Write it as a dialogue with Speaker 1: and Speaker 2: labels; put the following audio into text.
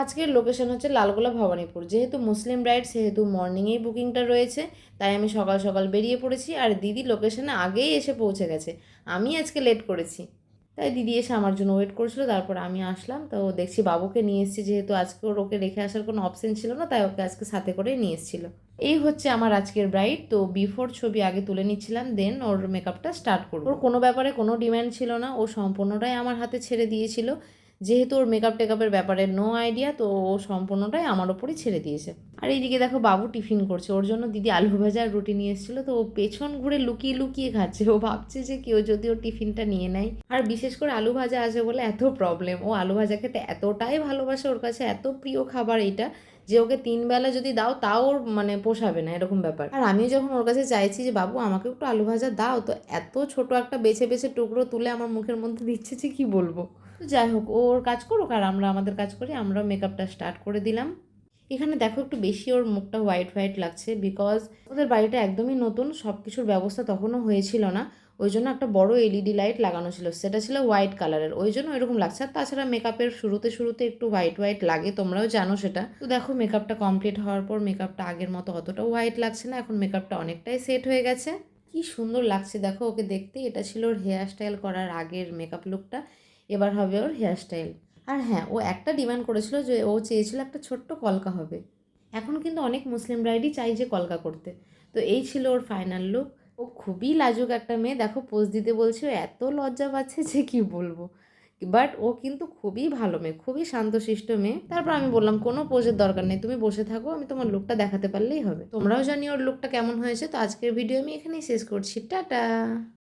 Speaker 1: আজকের লোকেশন হচ্ছে লালগোলা ভবানীপুর। যেহেতু মুসলিম ব্রাইড সেহেতু মর্নিংয়েই বুকিংটা রয়েছে, তাই আমি সকাল সকাল বেরিয়ে পড়েছি। আর দিদি লোকেশনে আগেই এসে পৌঁছে গেছে, আমি আজকে লেট করেছি। তাই দিদি এসে আমার জন্য ওয়েট করছিল, তারপর আমি আসলাম। তো দেখছি বাবুকে নিয়ে এসেছি, যেহেতু আজকে ওকে রেখে আসার কোনো অপশন ছিল না, তাই ওকে আজকে সাথে করে নিয়ে এসেছিল। এই হচ্ছে আমার আজকের ব্রাইড। তো বিফোর ছবি আগে তুলে নিচ্ছিলাম, দেন ওর মেকআপটা স্টার্ট করব। ওর কোনো ব্যাপারে কোনো ডিম্যান্ড ছিল না, ও সম্পূর্ণটাই আমার হাতে ছেড়ে দিয়েছিল। যেহেতু ওর মেকআপ টেকআপের ব্যাপারে নো আইডিয়া, তো ও সম্পূর্ণটাই আমার ওপরই ছেড়ে দিয়েছে। আর এইদিকে দেখো বাবু টিফিন করছে, ওর জন্য দিদি আলু ভাজা আর রুটি নিয়ে এসেছিলো। তো ও পেছন ঘুরে লুকিয়ে লুকিয়ে খাচ্ছে, ও ভাবছে যে কেউ যদি ওর টিফিনটা নিয়ে নেয়। আর বিশেষ করে আলু ভাজা আছে বলে এত প্রবলেম, ও আলু ভাজা খেতে এতটাই ভালোবাসে, ওর কাছে এত প্রিয় খাবার এইটা যে ওকে 3 বেলা যদি দাও তাও ওর মানে পোষাবে না, এরকম ব্যাপার। আর আমি যখন ওর কাছে চাইছি যে বাবু আমাকে একটু আলু ভাজা দাও, তো এত ছোট একটা বেছে বেছে টুকরো তুলে আমার মুখের মধ্যে দিচ্ছে যে কী বলবো। তো যাই হোক, ও ওর কাজ করুক আর আমরা আমাদের কাজ করি। আমরাও মেকআপটা স্টার্ট করে দিলাম। এখানে দেখো একটু বেশি ওর মুখটা হোয়াইট হোয়াইট লাগছে, বিকজ ওদের বাড়িটা একদমই নতুন, সব কিছুর ব্যবস্থা তখনও হয়েছিল না। ওই জন্য একটা বড় এলইডি লাইট লাগানো ছিল, সেটা ছিল হোয়াইট কালারের, ওই জন্য এরকম লাগছে। আর তাছাড়া মেকআপের শুরুতে শুরুতে একটু হোয়াইট হোয়াইট লাগে, তোমরাও জানো সেটা। তো দেখো মেকআপটা কমপ্লিট হওয়ার পর মেকআপটা আগের মতো অতটাও হোয়াইট লাগছে না, এখন মেকআপটা অনেকটাই সেট হয়ে গেছে। কি সুন্দর লাগছে দেখো ওকে দেখতে। এটা ছিল ওর হেয়ার স্টাইল করার আগের মেকআপ লুকটা, এবার হবে ওর হেয়ার স্টাইল। আর হ্যাঁ, ও একটা ডিমান্ড করেছিল যে ও চেয়েছিল একটা ছোট্ট কলকা হবে। এখন কিন্তু অনেক মুসলিম ব্রাইডই চাই যে কলকা করতে। তো এই ছিল ওর ফাইনাল লুক। ও খুবই লাজুক একটা মেয়ে, দেখো পোজ দিতে বলছে, ও এত লজ্জা পাচ্ছে যে কি বলবো। বাট ও কিন্তু খুবই ভালো মেয়ে, খুবই শান্তশিষ্ট মেয়ে। তারপর আমি বললাম কোনো পোজের দরকার নেই, তুমি বসে থাকো, আমি তোমার লুকটা দেখাতে পারলেই হবে। তোমরাও জানি ওর লুকটা কেমন হয়েছে। তো আজকের ভিডিও আমি এখানেই শেষ করছি, টাটা।